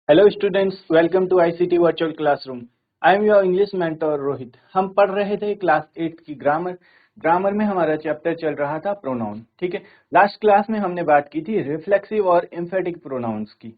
Hello students, welcome to ICT virtual classroom. I am your English mentor Rohit. हम पढ़ रहे थे क्लास 8 की ग्रामर में हमारा चैप्टर चल रहा था प्रोनाउन। ठीक है, लास्ट क्लास में हमने बात की थी रिफ्लेक्सिव और एम्फेटिक प्रोनाउंस की।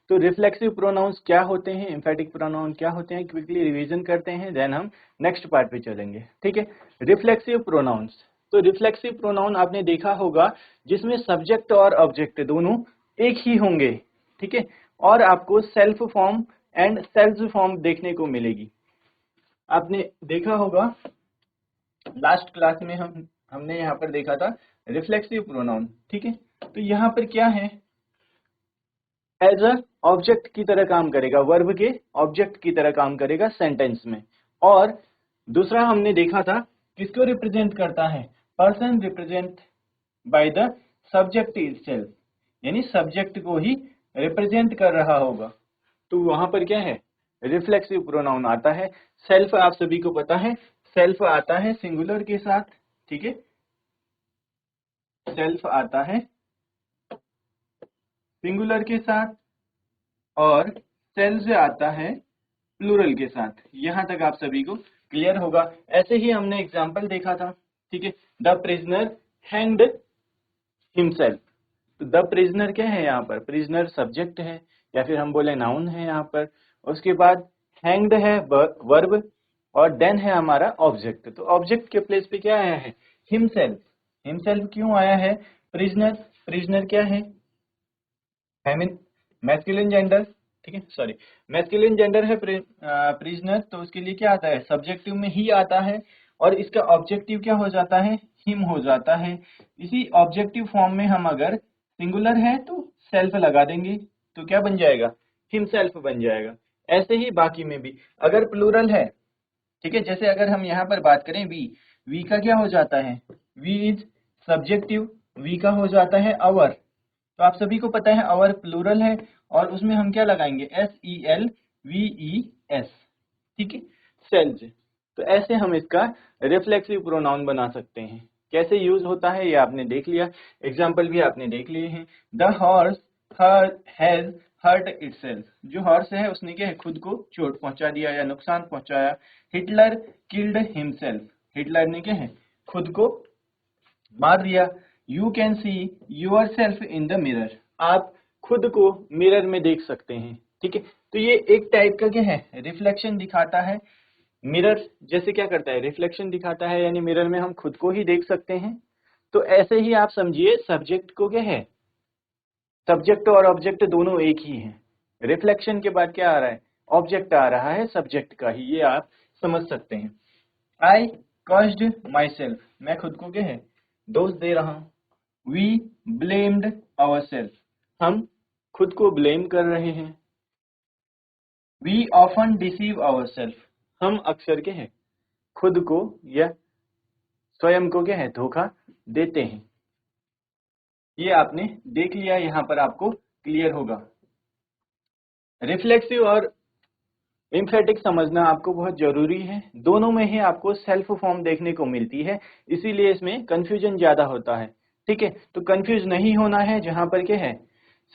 तो रिफ्लेक्सिव प्रोनाउंस क्या होते हैं, एम्फेटिक प्रोनाउन क्या होते हैं, क्विकली रिवीजन करते हैं, देन हम नेक्स्ट पार्ट पे चलेंगे। ठीक है, रिफ्लेक्सिव प्रोनाउंस। तो रिफ्लेक्सिव प्रोनाउन आपने देखा होगा जिसमें सब्जेक्ट और ऑब्जेक्ट दोनों एक ही होंगे। ठीक है, और आपको self form and self form देखने को मिलेगी। आपने देखा होगा लास्ट क्लास में हमने यहाँ पर देखा था रिफ्लेक्सिव प्रोनाउन। ठीक है, तो यहाँ पर क्या है, एज अ ऑब्जेक्ट की तरह काम करेगा, वर्ब के ऑब्जेक्ट की तरह काम करेगा सेंटेंस में। और दूसरा हमने देखा था किसको रिप्रेजेंट करता है, person represent by the subject itself, यानी सब्जेक्ट को ही रिप्रेजेंट कर रहा होगा। तो वहां पर क्या है, रिफ्लेक्सिव प्रोनाउन आता है। सेल्फ आप सभी को पता है, सेल्फ आता है सिंगुलर के साथ। ठीक है, सेल्फ आता है सिंगुलर के साथ और सेल्फ आता है प्लूरल के साथ। यहां तक आप सभी को क्लियर होगा। ऐसे ही हमने एग्जाम्पल देखा था। ठीक है, द प्रिजनर हैंग्ड हिमसेल्फ। तो द प्रिजनर क्या है, यहाँ पर प्रिजनर सब्जेक्ट है या फिर हम बोले नाउन है यहाँ पर। उसके बाद हैंग्ड है वर्ब और देन है हमारा ऑब्जेक्ट। तो ऑब्जेक्ट के प्लेस पे क्या आया है, हिमसेल्फ। हिमसेल्फ क्यों आया है, प्रिजनर, प्रिजनर क्या है, फेमिन मैस्कुलिन जेंडर। ठीक है, सॉरी मैस्कुलिन जेंडर है प्रिजनर, तो उसके लिए क्या आता है, सब्जेक्टिव में ही आता है और इसका ऑब्जेक्टिव क्या हो जाता है, हिम हो जाता है। इसी ऑब्जेक्टिव फॉर्म में हम अगर सिंगुलर है तो सेल्फ लगा देंगे तो क्या बन जाएगा, हिमसेल्फ बन जाएगा। ऐसे ही बाकी में भी अगर प्लूरल है, ठीक है, जैसे अगर हम यहाँ पर बात करें वी का क्या हो जाता है, वी इज सब्जेक्टिव, वी का हो जाता है अवर। तो आप सभी को पता है अवर प्लूरल है और उसमें हम क्या लगाएंगे, SELVES। ठीक है, सेल्स। तो ऐसे हम इसका रिफ्लेक्सिव प्रोनाउन बना सकते हैं। कैसे यूज होता है ये आपने देख लिया, एग्जाम्पल भी आपने देख लिए हैं। The horse has hurt itself. जो हॉर्स है उसने क्या है, खुद को चोट पहुंचा दिया या नुकसान पहुंचाया। Hitler killed himself. हिटलर ने क्या है, खुद को मार दिया। You can see yourself in the mirror. आप खुद को मिरर में देख सकते हैं। ठीक है, तो ये एक टाइप का क्या है, रिफ्लेक्शन दिखाता है। मिरर जैसे क्या करता है, रिफ्लेक्शन दिखाता है, यानी मिरर में हम खुद को ही देख सकते हैं। तो ऐसे ही आप समझिए सब्जेक्ट को क्या है, सब्जेक्ट और ऑब्जेक्ट दोनों एक ही हैं। रिफ्लेक्शन के बाद क्या आ रहा है, ऑब्जेक्ट आ रहा है सब्जेक्ट का ही, ये आप समझ सकते हैं। I caused myself. मैं खुद को क्या है, दोष दे रहा हूं। We blamed ourself. हम खुद को ब्लेम कर रहे हैं। We often deceive ourself. हम अक्सर क्या है, खुद को या स्वयं को क्या है, धोखा देते हैं। ये आपने देख लिया, यहां पर आपको क्लियर होगा। रिफ्लेक्सिव और एम्फेटिक समझना आपको बहुत जरूरी है। दोनों में ही आपको सेल्फ फॉर्म देखने को मिलती है, इसीलिए इसमें कंफ्यूजन ज्यादा होता है। ठीक है, तो कंफ्यूज नहीं होना है। जहां पर क्या है,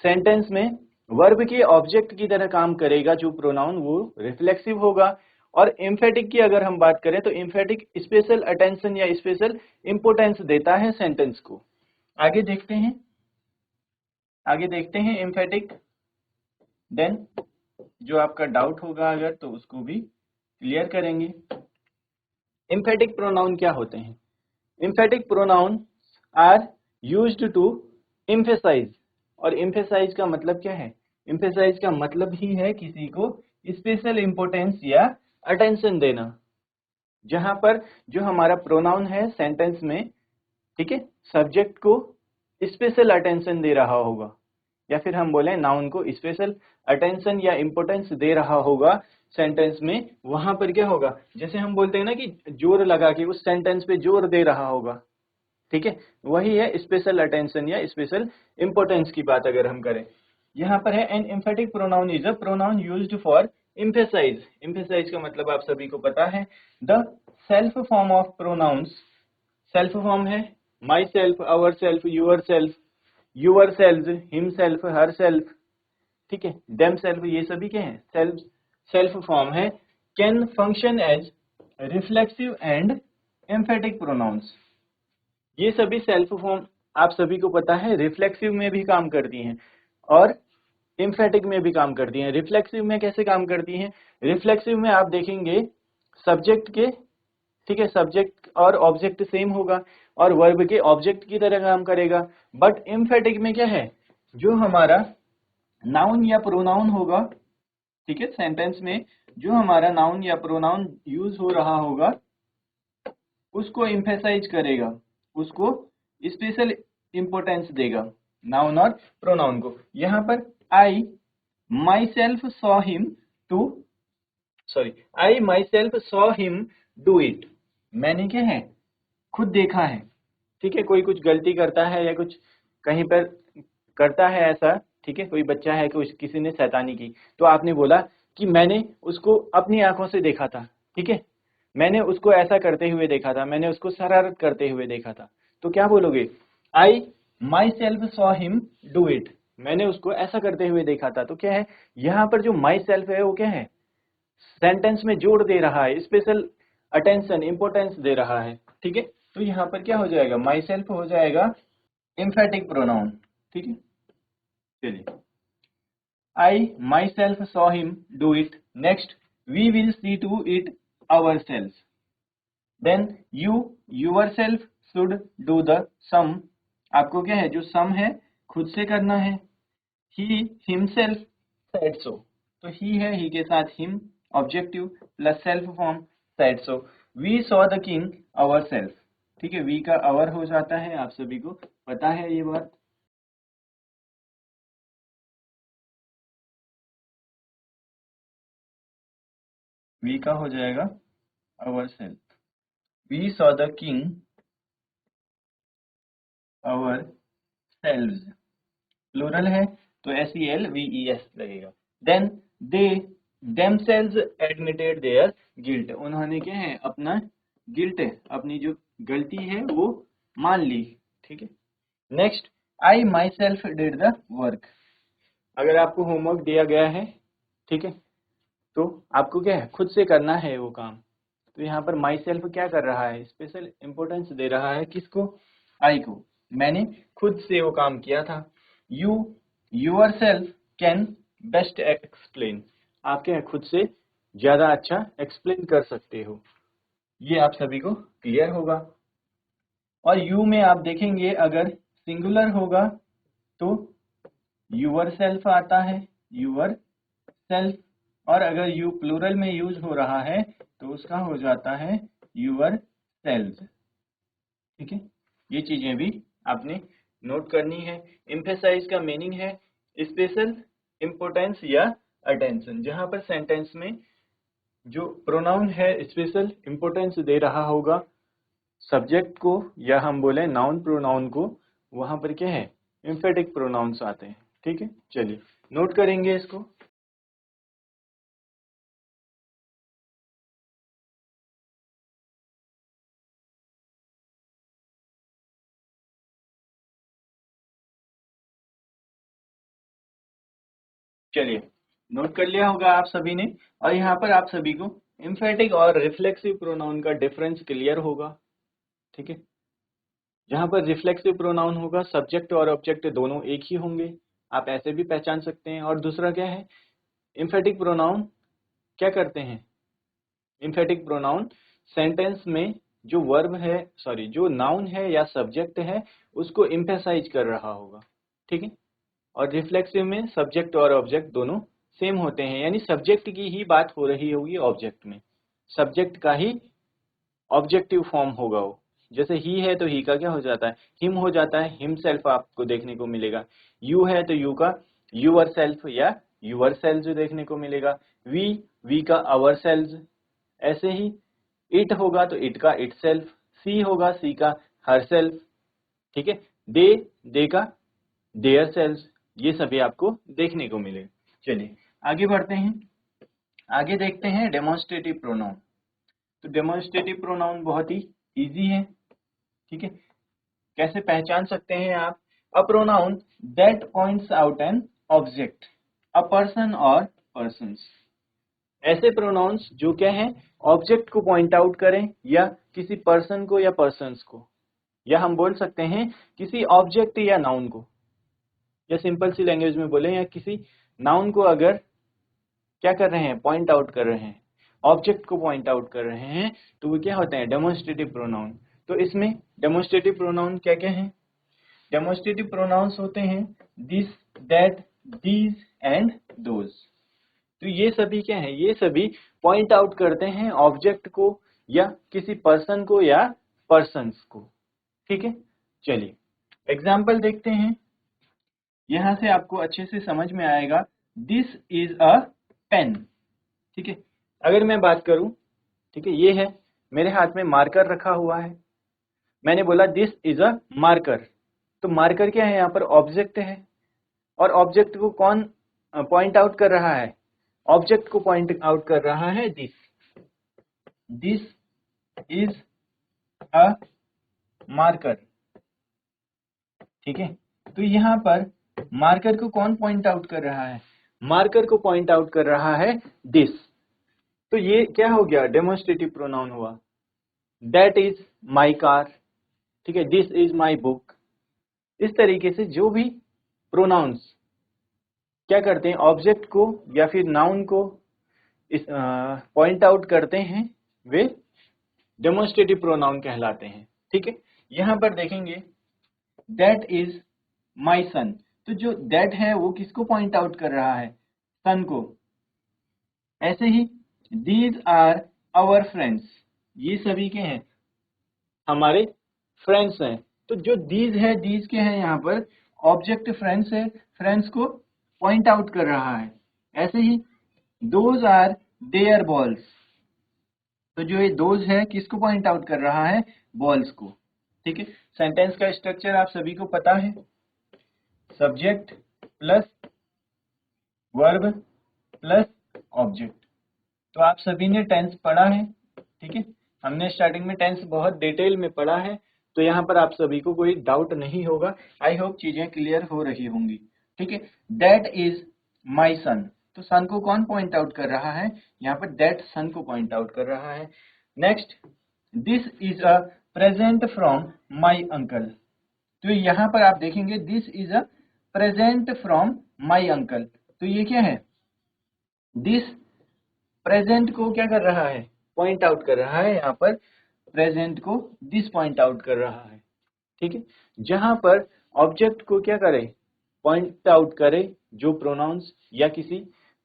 सेंटेंस में वर्ब के ऑब्जेक्ट की तरह काम करेगा जो प्रोनाउन, वो रिफ्लेक्सिव होगा। और एम्फेटिक की अगर हम बात करें तो एम्फेटिक स्पेशल अटेंशन या स्पेशल इंपोर्टेंस देता है सेंटेंस को। आगे देखते हैं, आगे देखते हैं एम्फेटिक। देन जो आपका डाउट होगा अगर, तो उसको भी क्लियर करेंगे। एम्फेटिक प्रोनाउन क्या होते हैं, emphatic pronoun are used to emphasise. और एम्फेसाइज का मतलब क्या है, एम्फेसाइज का मतलब ही है किसी को स्पेशल इंपोर्टेंस या अटेंशन देना। जहां पर जो हमारा प्रोनाउन है सेंटेंस में, ठीक है, सब्जेक्ट को स्पेशल अटेंशन दे रहा होगा, या फिर हम बोले नाउन को स्पेशल अटेंशन या इंपोर्टेंस दे रहा होगा सेंटेंस में। वहां पर क्या होगा, जैसे हम बोलते हैं ना कि जोर लगा के उस सेंटेंस पे जोर दे रहा होगा। ठीक है, वही है स्पेशल अटेंशन या स्पेशल इंपोर्टेंस की बात अगर हम करें। यहाँ पर है an emphatic pronoun is a pronoun used for emphasise. Emphasise का मतलब आप सभी को पता है, the self form of pronouns. Self form है myself, ourself, yourself, yourself, himself, herself. ठीक है, देम सेल्फ, ये सभी क्या है, सेल्फ फॉर्म है। Can function as reflexive and emphatic pronounce, ये सभी सेल्फ फॉर्म आप सभी को पता है रिफ्लेक्सिव में भी काम करती हैं और एम्फेटिक में भी काम करती हैं। रिफ्लेक्सिव में कैसे काम करती हैं, रिफ्लेक्सिव में आप देखेंगे सब्जेक्ट के, ठीक है, सब्जेक्ट और ऑब्जेक्ट सेम होगा और वर्ब के ऑब्जेक्ट की तरह काम करेगा। बट एम्फेटिक में क्या है, जो हमारा नाउन या प्रोनाउन होगा, ठीक है, सेंटेंस में जो हमारा नाउन या प्रोनाउन यूज हो रहा होगा उसको एम्फेसाइज करेगा, उसको स्पेशल इंपॉर्टेंस देगा, नाउन और प्रोनाउन को। यहाँ पर I myself saw him to, sorry, I myself saw him do it, मैंने क्या है, खुद देखा है, ठीक है, कोई कुछ गलती करता है या कुछ कहीं पर करता है ऐसा, ठीक है, कोई बच्चा है कि किसी ने शैतानी की, तो आपने बोला कि मैंने उसको अपनी आंखों से देखा था, ठीक है, मैंने उसको ऐसा करते हुए देखा था, मैंने उसको शरारत करते हुए देखा था, तो क्या बोलोगे, I myself saw him do it, मैंने उसको ऐसा करते हुए देखा था। तो क्या है, यहाँ पर जो माई सेल्फ है वो क्या है, सेंटेंस में जोड़ दे रहा है, स्पेशल अटेंशन इंपॉर्टेंस दे रहा है, ठीक है। तो यहाँ पर क्या हो जाएगा, माई सेल्फ हो जाएगा एम्फेटिक प्रोनाउन, ठीक है। चलिए, I myself saw him do it, next we will see to it ourself, then you yourself should do the same, आपको क्या है, जो सम है खुद से करना है। ही हिमसेल्फ सेड सो, तो ही है, ही के साथ him objective plus self form said so. We saw the king ourself, ठीक है, वी का आवर हो जाता है, आप सभी को पता है ये बात। वी का हो जाएगा ourself, we saw the king ourselves, plural है तो SELVES लगेगा। Then they themselves admitted their guilt, उन्होंने क्या है, अपना गिल्ट, अपनी जो गलती है वो मान ली, ठीक है। Next I my self did the work, अगर आपको होमवर्क दिया गया है, ठीक है, तो आपको क्या है, खुद से करना है वो काम। तो यहाँ पर माई सेल्फ क्या कर रहा है, स्पेशल इंपॉर्टेंस दे रहा है किसको, आई को, मैंने खुद से वो काम किया था। You yourself can best explain, आप क्या है, खुद से ज्यादा अच्छा एक्सप्लेन कर सकते हो, ये आप सभी को क्लियर होगा। और यू में आप देखेंगे अगर सिंगुलर होगा तो यूर सेल्फ आता है, यूर सेल्फ, और अगर यू प्लूरल में यूज हो रहा है तो उसका हो जाता है यूर सेल्फ, ठीक है। ये चीजें भी आपने नोट करनी है। एम्फेसाइज का मीनिंग है स्पेशल इंपॉर्टेंस या अटेंशन, जहां पर सेंटेंस में जो प्रोनाउन है स्पेशल इंपॉर्टेंस दे रहा होगा सब्जेक्ट को, या हम बोले नाउन प्रोनाउन को, वहां पर क्या है, एम्फेटिक प्रोनाउंस आते हैं, ठीक है। चलिए नोट करेंगे इसको। चलिए नोट कर लिया होगा आप सभी ने, और यहाँ पर आप सभी को एम्फेटिक और रिफ्लेक्सिव प्रोनाउन का डिफरेंस क्लियर होगा, ठीक है। जहाँ पर रिफ्लेक्सिव प्रोनाउन होगा सब्जेक्ट और ऑब्जेक्ट दोनों एक ही होंगे, आप ऐसे भी पहचान सकते हैं। और दूसरा क्या है, एम्फेटिक प्रोनाउन क्या करते हैं, एम्फेटिक प्रोनाउन सेंटेंस में जो वर्ब है, सॉरी, जो नाउन है या सब्जेक्ट है उसको एम्फेसाइज कर रहा होगा, ठीक है। और रिफ्लेक्सिव में सब्जेक्ट और ऑब्जेक्ट दोनों सेम होते हैं, यानी सब्जेक्ट की ही बात हो रही होगी ऑब्जेक्ट में, सब्जेक्ट का ही ऑब्जेक्टिव फॉर्म होगा वो। जैसे ही है तो ही का क्या हो जाता है, हिम हो जाता है, हिम सेल्फ आपको देखने को मिलेगा। यू है तो यू का यूअर सेल्फ या यूअर सेल्फ देखने को मिलेगा। वी का आवर सेल्फ, ऐसे ही इट होगा तो इट का इट सेल्फ, सी होगा सी का हर सेल्फ, ठीक है। दे का देयर सेल्फ, ये सभी आपको देखने को मिलेगा। चलिए आगे बढ़ते हैं, आगे देखते हैं डेमोन्स्ट्रेटिव प्रोनाउन। तो डेमोन्स्ट्रेटिव प्रोनाउन बहुत ही इजी है, ठीक है। कैसे पहचान सकते हैं आप, अ pronoun that points out an object, a person और पर्सन्स। ऐसे प्रोनाउंस जो क्या है, ऑब्जेक्ट को पॉइंट आउट करें या किसी पर्सन को या पर्सन्स को, या हम बोल सकते हैं किसी ऑब्जेक्ट या नाउन को, या सिंपल सी लैंग्वेज में बोले या किसी नाउन को अगर क्या कर रहे हैं, पॉइंट आउट कर रहे हैं, ऑब्जेक्ट को पॉइंट आउट कर रहे हैं, तो वो क्या होते हैं, डेमोन्स्ट्रेटिव प्रोनाउन। तो इसमें डेमोन्स्ट्रेटिव प्रोनाउन क्या क्या है, डेमोन्स्ट्रेटिव प्रोनाउंस होते हैं this, that, these and those. तो ये सभी क्या है, ये सभी पॉइंट आउट करते हैं ऑब्जेक्ट को या किसी पर्सन को या पर्सन्स को। ठीक है, चलिए एग्जाम्पल देखते हैं, यहां से आपको अच्छे से समझ में आएगा। This is a pen. ठीक है, अगर मैं बात करूं, ठीक है, ये है मेरे हाथ में मार्कर रखा हुआ है, मैंने बोला दिस इज अ मार्कर। तो मार्कर क्या है, यहाँ पर ऑब्जेक्ट है, और ऑब्जेक्ट को कौन पॉइंट आउट कर रहा है, ऑब्जेक्ट को पॉइंट आउट कर रहा है this. This is a marker. ठीक है, तो यहाँ पर मार्कर को कौन पॉइंट आउट कर रहा है, मार्कर को पॉइंट आउट कर रहा है दिस। तो ये क्या हो गया, डेमोन्स्ट्रेटिव प्रोनाउन हुआ। That is my car. ठीक है, दिस इज माई बुक। इस तरीके से जो भी प्रोनाउंस क्या करते हैं, ऑब्जेक्ट को या फिर नाउन को इस पॉइंट आउट करते हैं, वे डेमोन्स्ट्रेटिव प्रोनाउन कहलाते हैं। ठीक है, यहाँ पर देखेंगे दैट इज माई सन। तो जो दैट है वो किसको पॉइंट आउट कर रहा है, सन को। ऐसे ही दीज आर आवर फ्रेंड्स, ये सभी के हैं, हमारे फ्रेंड्स हैं। तो जो दीज है, दीज के हैं यहाँ पर ऑब्जेक्ट फ्रेंड्स है, फ्रेंड्स को पॉइंट आउट कर रहा है। ऐसे ही दोज आर देयर बॉल्स। तो जो ये दोज है किसको पॉइंट आउट कर रहा है, बॉल्स को। ठीक है, सेंटेंस का स्ट्रक्चर आप सभी को पता है, subject plus verb plus object. तो आप सभी ने टेंस पढ़ा है। ठीक है, हमने स्टार्टिंग में टेंस बहुत डिटेल में पढ़ा है, तो यहाँ पर आप सभी को कोई डाउट नहीं होगा। आई होप चीजें क्लियर हो रही होंगी। ठीक है, दैट इज माई सन। तो सन को कौन पॉइंट आउट कर रहा है, यहाँ पर दैट सन को पॉइंट आउट कर रहा है। Next, this is a present from my uncle. तो यहाँ पर आप देखेंगे this is a present from my uncle. तो ये क्या है, दिस प्रेजेंट को क्या कर रहा है, पॉइंट आउट कर रहा है, यहाँ पर प्रेजेंट को दिस पॉइंट आउट कर रहा है। ठीक है, जहां पर ऑब्जेक्ट को क्या करे, पॉइंट आउट करे, जो प्रोनाउंस या किसी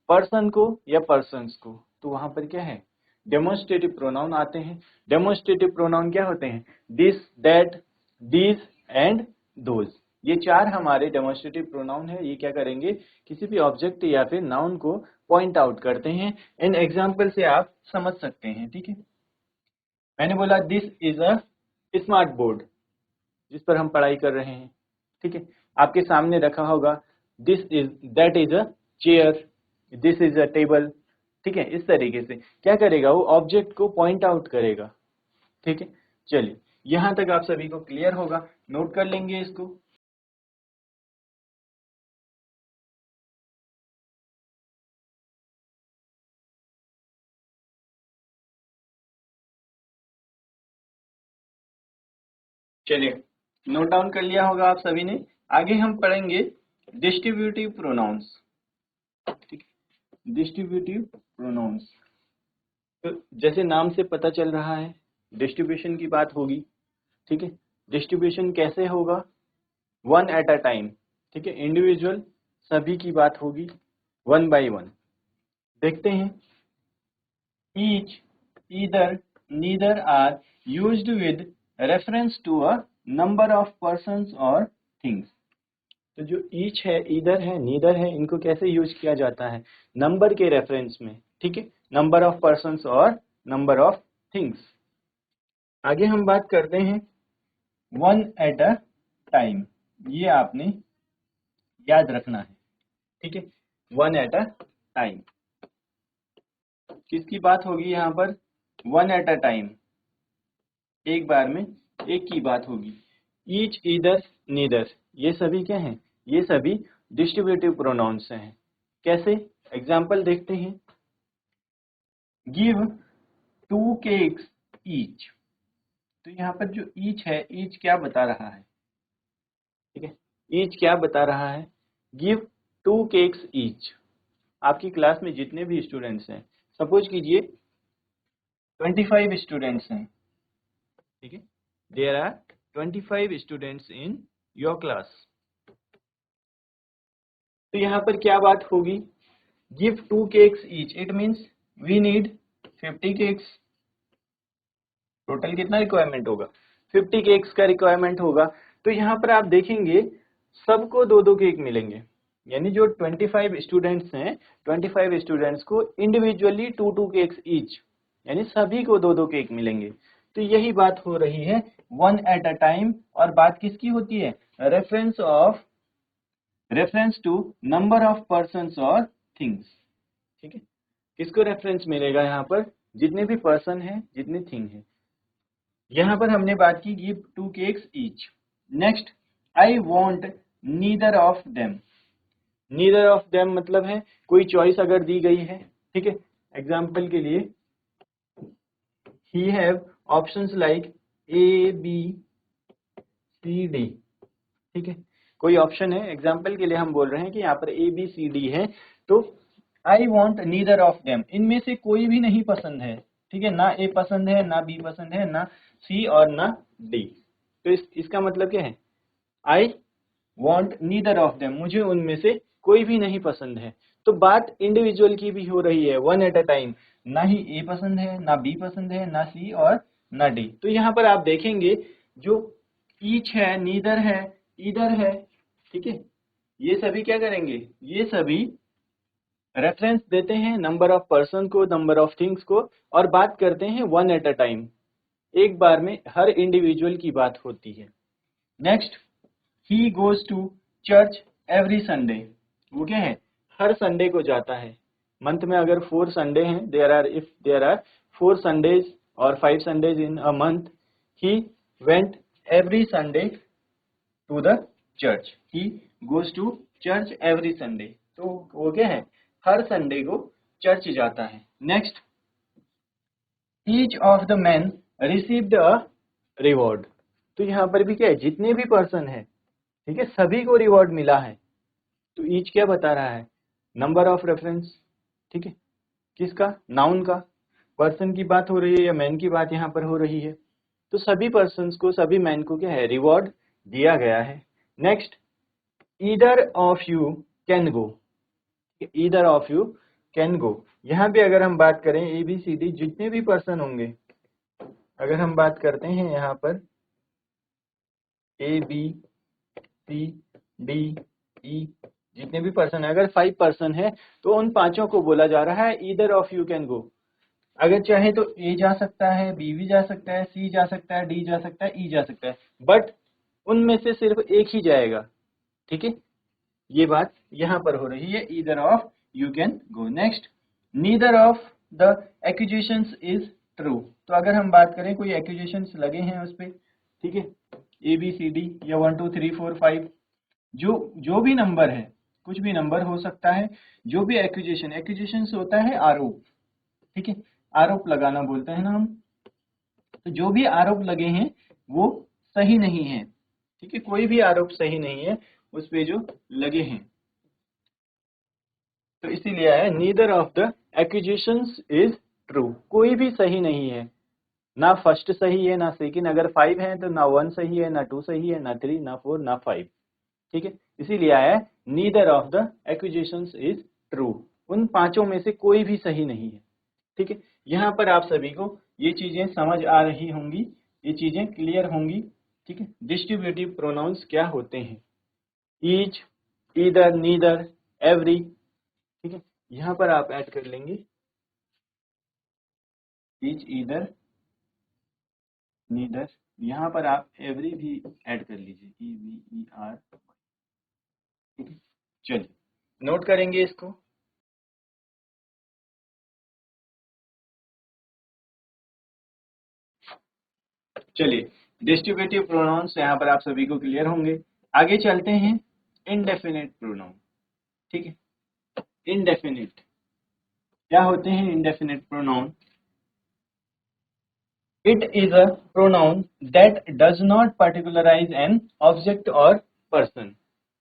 पर्सन को या पर्सन्स को, तो वहां पर क्या है, डेमोन्स्ट्रेटिव प्रोनाउन आते हैं। डेमोन्स्ट्रेटिव प्रोनाउन क्या होते हैं, this, that, these and those. ये चार हमारे डेमोन्स्ट्रेटिव प्रोनाउन है। ये क्या करेंगे, किसी भी ऑब्जेक्ट या फिर नाउन को पॉइंट आउट करते हैं। इन एग्जाम्पल से आप समझ सकते हैं। ठीक है, मैंने बोला this is a smart board, जिस पर हम पढ़ाई कर रहे हैं। ठीक है, आपके सामने रखा होगा this is, that is a chair, this is a table. ठीक है, इस तरीके से क्या करेगा, वो ऑब्जेक्ट को पॉइंट आउट करेगा। ठीक है, चलिए यहां तक आप सभी को क्लियर होगा, नोट कर लेंगे इसको। चलिए, नोट डाउन कर लिया होगा आप सभी ने। आगे हम पढ़ेंगे डिस्ट्रीब्यूटिव प्रोनाउंस। ठीक है, डिस्ट्रीब्यूटिव प्रोनाउंस, तो जैसे नाम से पता चल रहा है डिस्ट्रीब्यूशन की बात होगी। ठीक है, डिस्ट्रीब्यूशन कैसे होगा, वन एट अ टाइम। ठीक है, इंडिविजुअल सभी की बात होगी, वन बाय वन। देखते हैं, each, either, neither are used with reference to a number of persons और थिंग्स। तो जो ईच है, ईदर है, नीदर है, इनको कैसे यूज किया जाता है, नंबर के रेफरेंस में। ठीक है, नंबर ऑफ पर्सन्स और नंबर ऑफ थिंग्स। आगे हम बात करते हैं वन एट अ टाइम, ये आपने याद रखना है। ठीक है, वन एट अ टाइम, किसकी बात होगी यहाँ पर, वन एट अ टाइम, एक बार में एक की बात होगी। ईच, ईदर, नीदर, ये सभी क्या हैं, ये सभी डिस्ट्रीब्यूटिव प्रोनाउंस हैं। कैसे? एग्जाम्पल देखते हैं। Give 2 cakes each. तो यहाँ पर जो ईच है, ईच क्या बता रहा है? ठीक है, ईच क्या बता रहा है? Give 2 cakes each. आपकी क्लास में जितने भी स्टूडेंट्स हैं, सपोज कीजिए 25 स्टूडेंट्स हैं, ठीक है, there are 25 students in your class. तो यहाँ पर क्या बात होगी? Give 2 cakes each, it means we need 50 cakes. Total कितना रिक्वायरमेंट होगा? 50 केक्स का रिक्वायरमेंट होगा। तो यहाँ पर आप देखेंगे सबको 2-2 केक मिलेंगे, यानी जो 25 स्टूडेंट्स हैं, 25 स्टूडेंट्स को इंडिविजुअली 2-2 केक्स ईच, यानी सभी को 2-2 केक मिलेंगे। तो यही बात हो रही है, वन एट अ टाइम। और बात किसकी होती है? Reference to number of persons और थिंग्स। ठीक है, किसको रेफरेंस मिलेगा यहाँ पर? जितने भी पर्सन है, जितने थिंग है। यहाँ पर हमने बात की give 2 cakes each. Next, I want neither of them. Neither of them मतलब है कोई चॉइस अगर दी गई है, ठीक है, एग्जाम्पल के लिए he have options like A B C D. ठीक है, कोई ऑप्शन है, एग्जाम्पल के लिए हम बोल रहे हैं कि यहाँ पर ए बी सी डी है। तो I want neither of them, इनमें से कोई भी नहीं पसंद है। ठीक है, ना ए पसंद है, ना बी पसंद है, ना सी और ना डी। तो इसका मतलब क्या है? I want neither of them, मुझे उनमें से कोई भी नहीं पसंद है। तो बात इंडिविजुअल की भी हो रही है, वन एट अ टाइम। ना ही ए पसंद है, ना बी पसंद है, ना सी और ना डी। तो यहाँ पर आप देखेंगे जो ईच है, नीदर है, ईदर है, ठीक है, ये सभी क्या करेंगे? ये सभी रेफरेंस देते हैं नंबर ऑफ पर्सन को, नंबर ऑफ थिंग्स को, और बात करते हैं वन एट अ टाइम, एक बार में हर इंडिविजुअल की बात होती है। Next, he goes to church every Sunday. वो क्या है? हर संडे को जाता है। मंथ में अगर 4 संडे हैं, इफ देयर आर 4 संडेज और 5 Sundays in a month, he went every Sunday to the church. He goes to church every Sunday. तो वो क्या है? हर संडे को चर्च जाता है। Next, each of the man received a reward. तो यहाँ पर भी क्या है? जितने भी पर्सन है, ठीक है, सभी को रिवॉर्ड मिला है। तो ईच क्या बता रहा है? Number of reference. ठीक है, किसका? नाउन का। पर्सन की बात हो रही है या मैन की बात यहाँ पर हो रही है? तो सभी पर्सन्स को, सभी मैन को क्या है? रिवॉर्ड दिया गया है। Next, either of you can go. Either of you can go, यहाँ पे अगर हम बात करें ए बी सी डी जितने भी पर्सन होंगे, अगर हम बात करते हैं यहाँ पर ए बी सी डी ई, जितने भी पर्सन है, अगर 5 पर्सन है, तो उन पांचों को बोला जा रहा है either of you can go. अगर चाहे तो ए जा सकता है, बी भी जा सकता है, सी जा सकता है, डी जा सकता है, ई जा सकता है, बट उनमें से सिर्फ एक ही जाएगा। ठीक है, ये बात यहाँ पर हो रही है, either of you can go. Next, neither of the accusations is true. तो अगर हम बात करें कोई एक्यूजेशंस लगे हैं उस पर, ठीक है, ए बी सी डी या 1 2 3 4 5, जो भी नंबर है, कुछ भी नंबर हो सकता है, जो भी एक्यूजेशंस होता है आरोप। ठीक है, आरोप लगाना बोलते हैं ना हम। तो जो भी आरोप लगे हैं वो सही नहीं है। ठीक है, कोई भी आरोप सही नहीं है उस पे जो लगे हैं। तो इसीलिए है neither of the accusations is true, कोई भी सही नहीं है। ना फर्स्ट सही है, ना सेकंड। अगर 5 है तो ना 1 सही है, ना 2 सही है, ना 3, ना 4, ना 5। ठीक है, इसीलिए आया है neither of the accusations is true, उन पांचों में से कोई भी सही नहीं है। ठीक है, यहाँ पर आप सभी को ये चीजें समझ आ रही होंगी, ये चीजें क्लियर होंगी। ठीक है, डिस्ट्रीब्यूटिव प्रोनाउंस क्या होते हैं? Each, either, neither, every. ठीक है, यहाँ पर आप ऐड कर लेंगे ईच, ईदर, नीदर। यहाँ पर आप एवरी भी ऐड कर लीजिए, ई वी ई आर। ठीक है, चलिए नोट करेंगे इसको। चलिए, डिस्ट्रीब्यूटिव प्रोनाउंस यहाँ पर आप सभी को क्लियर होंगे। आगे चलते हैं, इनडेफिनेट प्रोनाउन। ठीक है, इंडेफिनिट। क्या होते हैं indefinite pronoun? It is a pronoun that does not particularise an object और पर्सन।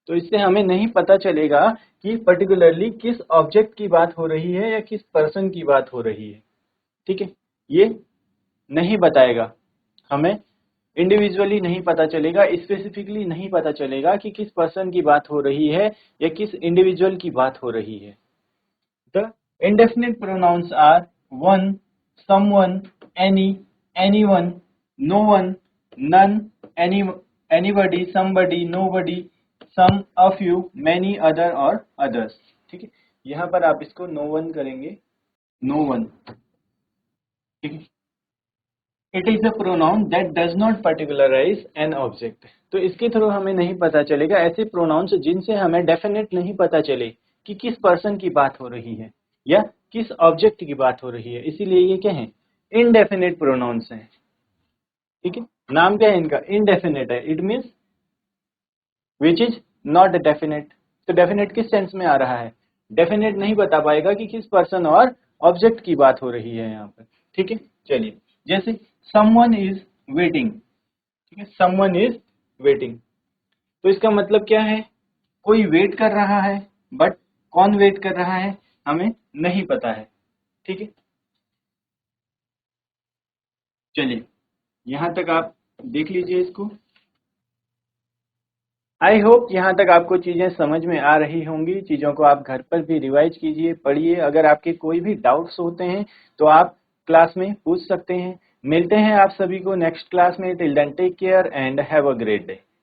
तो इससे हमें नहीं पता चलेगा कि पर्टिकुलरली किस ऑब्जेक्ट की बात हो रही है या किस पर्सन की बात हो रही है। ठीक है, ये नहीं बताएगा हमें, इंडिविजुअली नहीं पता चलेगा, स्पेसिफिकली नहीं पता चलेगा कि किस पर्सन की बात हो रही है या किस इंडिविजुअल की बात हो रही है। The indefinite pronouns are one, someone, any, anyone, no one, none, anybody, somebody, nobody, some, a few, many, other और others। ठीक है, यहाँ पर आप इसको no one करेंगे, no one। ठीक है, it is a pronoun that does not particularise an object. तो इसके थ्रू हमें नहीं पता चलेगा ऐसे प्रोनाउंस जिनसे हमें डेफिनेट नहीं पता चले कि किस पर्सन की बात हो रही है या किस ऑब्जेक्ट की बात हो रही है, इसीलिए ये क्या है, इनडेफिनेट प्रोनाउंस हैं। ठीक है, नाम क्या है इनका, इनडेफिनेट है, it means which is not definite. तो डेफिनेट किस सेंस में आ रहा है, डेफिनेट नहीं बता पाएगा कि किस पर्सन और ऑब्जेक्ट की बात हो रही है यहाँ पर। ठीक है, चलिए, जैसे समवन इज वेटिंग। ठीक है, समवन इज वेटिंग, तो इसका मतलब क्या है, कोई वेट कर रहा है, बट कौन वेट कर रहा है हमें नहीं पता है। ठीक है, चलिए यहां तक आप देख लीजिए इसको। आई होप यहाँ तक आपको चीजें समझ में आ रही होंगी। चीजों को आप घर पर भी रिवाइज कीजिए, पढ़िए। अगर आपके कोई भी डाउट्स होते हैं तो आप क्लास में पूछ सकते हैं। मिलते हैं आप सभी को नेक्स्ट क्लास में। Till then take care and have a great day.